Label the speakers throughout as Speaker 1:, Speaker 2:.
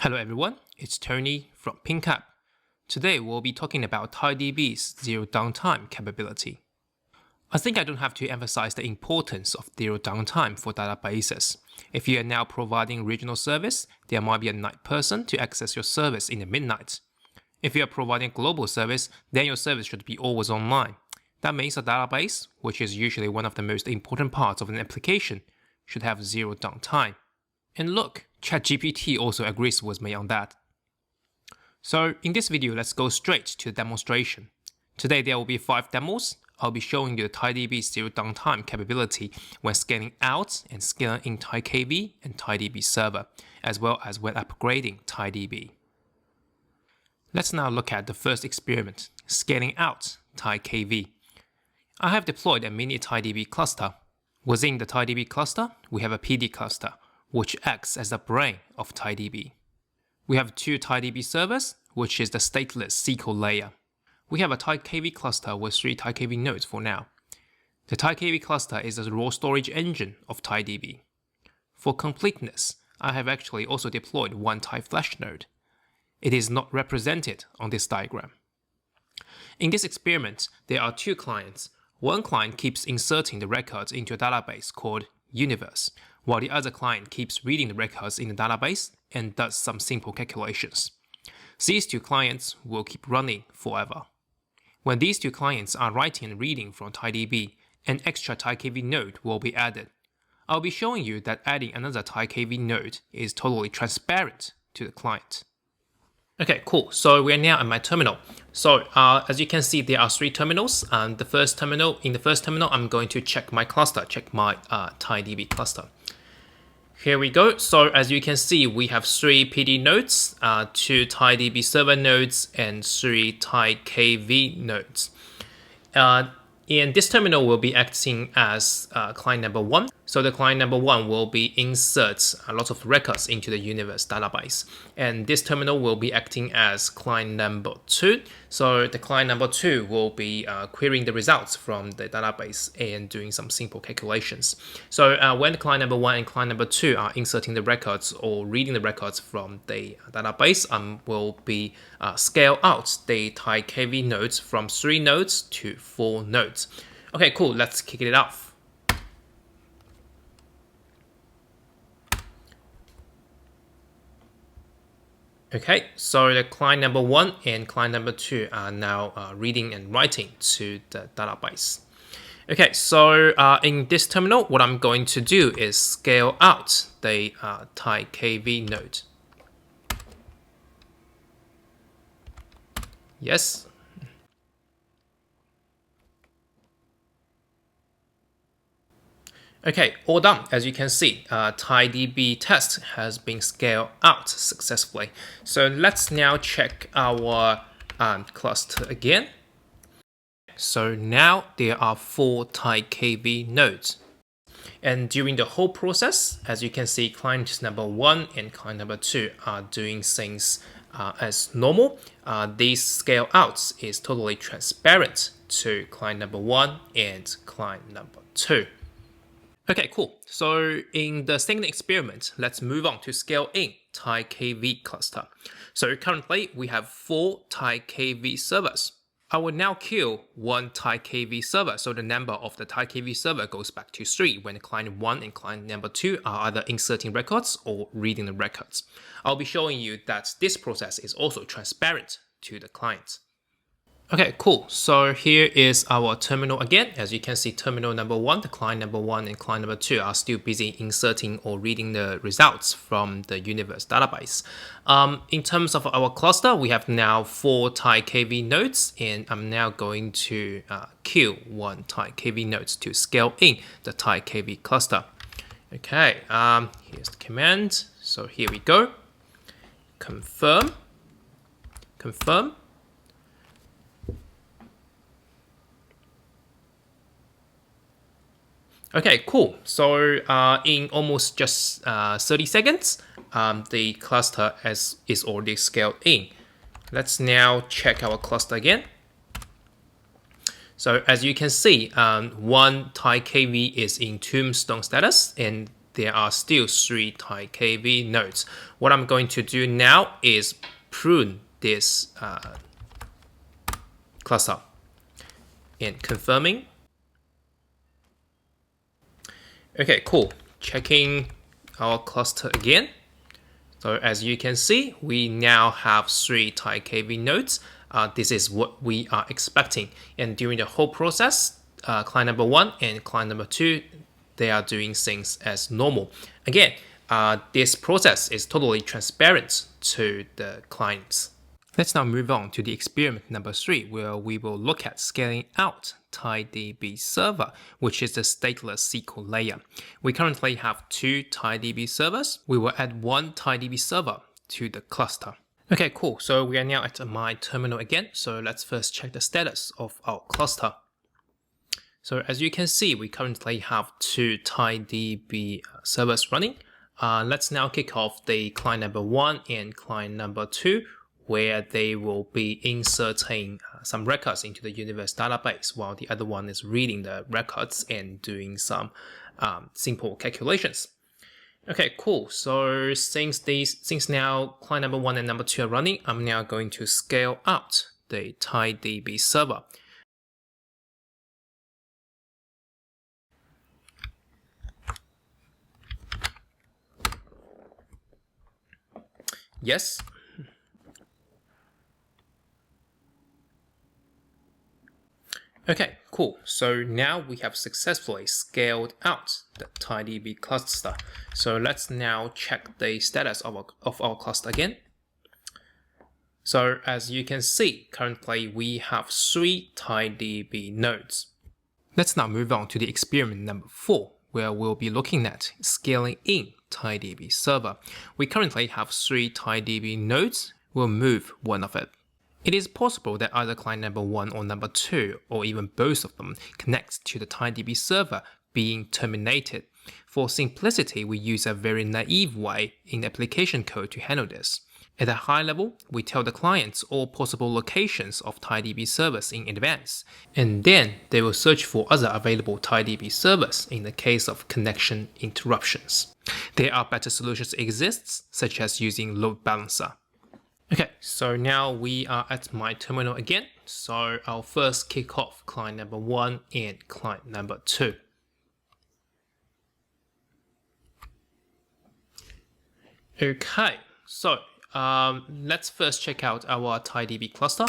Speaker 1: Hello everyone, it's Tony from PingCAP. Today we'll be talking about TiDB's zero downtime capability. I think I don't have to emphasize the importance of zero downtime for databases. If you are now providing regional service, there might be a night person to access your service in the midnight. If you are providing global service, then your service should be always online. That means a database, which is usually one of the most important parts of an application, should have zero downtime. And look, ChatGPT also agrees with me on that. So in this video, let's go straight to the demonstration. Today there will be 5 demos. I'll be showing you the TiDB zero downtime capability when scaling out and scaling in TiKV and TiDB Server, as well as when upgrading TiDB. Let's now look at the first experiment, scaling out TiKV. I have deployed a mini TiDB cluster. Within the TiDB cluster, we have a PD cluster, which acts as the brain of TiDB. We have 2 TiDB servers, which is the stateless SQL layer. We have a TiKV cluster with 3 TiKV nodes for now. The TiKV cluster is the raw storage engine of TiDB. For completeness, I have actually also deployed 1 TiFlash node. It is not represented on this diagram. In this experiment, there are 2 clients. One client keeps inserting the records into a database called Universe, while the other client keeps reading the records in the database and does some simple calculations. These 2 clients will keep running forever. When these 2 clients are writing and reading from TiDB, an extra TiKV node will be added. I'll be showing you that adding another TiKV node is totally transparent to the client. Okay, cool. So we are now at my terminal. So as you can see, there are 3 terminals. In the first terminal, I'm going to check my cluster, check my TiDB cluster. Here we go. So as you can see, we have 3 PD nodes, 2 TiDB server nodes, and 3 TiKV nodes. And this terminal will be acting as client number 1. So the client number 1 will be insert a lot of records into the Universe database. And this terminal will be acting as client number 2. So the client number 2 will be querying the results from the database and doing some simple calculations. So when client number 1 and client number 2 are inserting the records or reading the records from the database, will be scale out the TiKV nodes from 3 nodes to 4 nodes. Okay, cool. Let's kick it off. Okay, so the client number 1 and client number 2 are now reading and writing to the database. Okay, so in this terminal, what I'm going to do is scale out the TiKV node. Yes. Okay, all done. As you can see, TiDB test has been scaled out successfully. So let's now check our cluster again. So now there are 4 TiKV nodes. And during the whole process, as you can see, client number 1 and client number 2 are doing things as normal. These scale outs is totally transparent to client number 1 and client number 2. Okay, cool. So in the second experiment, let's move on to scale in TiKV cluster. So currently we have 4 TiKV servers. I will now kill 1 TiKV server, so the number of the TiKV server goes back to 3 when client 1 and client number 2 are either inserting records or reading the records. I'll be showing you that this process is also transparent to the client. Okay, cool. So here is our terminal again. As you can see, terminal number 1, the client number 1 and client number 2 are still busy inserting or reading the results from the Universe database. In terms of our cluster, we have now 4 TiKV nodes, and I'm now going to kill 1 TiKV node to scale in the TiKV cluster. Okay, here's the command. So here we go. Confirm. Confirm. Okay, cool. So in almost just 30 seconds, the cluster is already scaled in. Let's now check our cluster again. So as you can see, 1 TiKV is in tombstone status, and there are still 3 TiKV nodes. What I'm going to do now is prune this cluster and confirming. Okay, cool. Checking our cluster again. So as you can see, we now have 3 TiKV nodes. This is what we are expecting. And during the whole process, client number 1 and client number 2, they are doing things as normal. Again, this process is totally transparent to the clients. Let's now move on to the experiment number 3, where we will look at scaling out TiDB Server, which is the stateless SQL layer. We currently have 2 TiDB servers. We will add 1 TiDB server to the cluster. Okay, cool. So we are now at my terminal again. So let's first check the status of our cluster. So as you can see, we currently have 2 TiDB servers running. Let's now kick off the client number 1 and client number 2, where they will be inserting some records into the universe database, while the other one is reading the records and doing some simple calculations. Okay, cool. So since now client number 1 and number 2 are running, I'm now going to scale out the TiDB server. Yes. Okay, cool. So now we have successfully scaled out the TiDB cluster. So let's now check the status of our cluster again. So as you can see, currently we have 3 TiDB nodes. Let's now move on to the experiment number 4, where we'll be looking at scaling in TiDB Server. We currently have 3 TiDB nodes. We'll move one of it. It is possible that either client number 1 or number 2, or even both of them, connects to the TiDB server being terminated. For simplicity, we use a very naive way in the application code to handle this. At a high level, we tell the clients all possible locations of TiDB servers in advance, and then they will search for other available TiDB servers in the case of connection interruptions. There are better solutions exists, such as using load balancer. Okay, so now we are at my terminal again. So I'll first kick off client number 1 and client number 2. Okay, so let's first check out our TiDB cluster.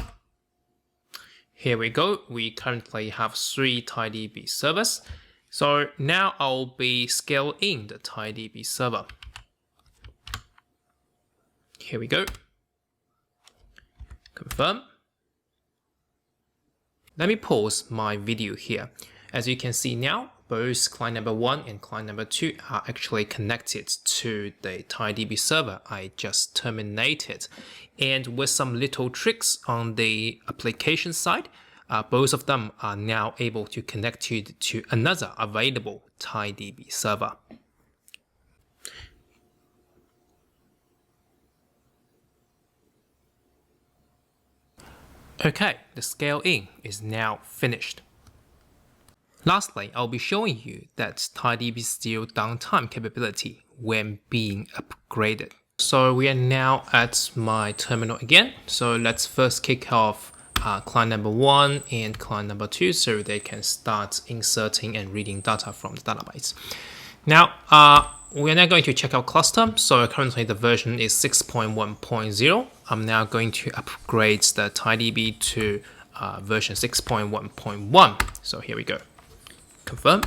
Speaker 1: Here we go. We currently have 3 TiDB servers. So now I'll be scaling the TiDB server. Here we go. Confirm. Let me pause my video here. As you can see now, both client number 1 and client number 2 are actually connected to the TiDB server I just terminated. And with some little tricks on the application side, both of them are now able to connect to another available TiDB server. Okay, the scale in is now finished. Lastly, I'll be showing you that TiDB's zero downtime capability when being upgraded. So we are now at my terminal again. So let's first kick off client number 1 and client number 2 so they can start inserting and reading data from the database. Now, we are now going to check out cluster. So currently the version is 6.1.0. I'm now going to upgrade the TiDB to version 6.1.1. So here we go. Confirm.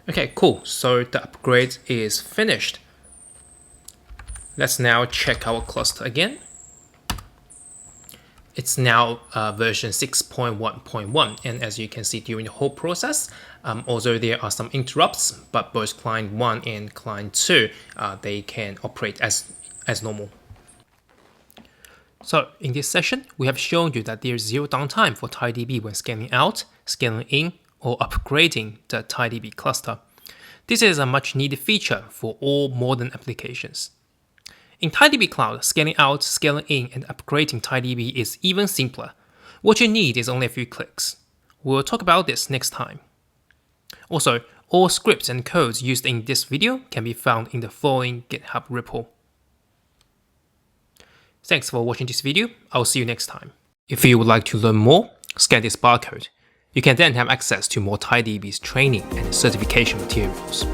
Speaker 1: Okay, cool. So the upgrade is finished. Let's now check our cluster again. It's now version 6.1.1, and as you can see during the whole process, although there are some interrupts, but both client 1 and client 2, they can operate as normal. So in this session, we have shown you that there is zero downtime for TiDB when scaling out, scaling in, or upgrading the TiDB cluster. This is a much needed feature for all modern applications. In TiDB Cloud, scaling out, scaling in, and upgrading TiDB is even simpler. What you need is only a few clicks. We'll talk about this next time. Also, all scripts and codes used in this video can be found in the following GitHub repo. Thanks for watching this video. I'll see you next time. If you would like to learn more, scan this barcode. You can then have access to more TiDB's training and certification materials.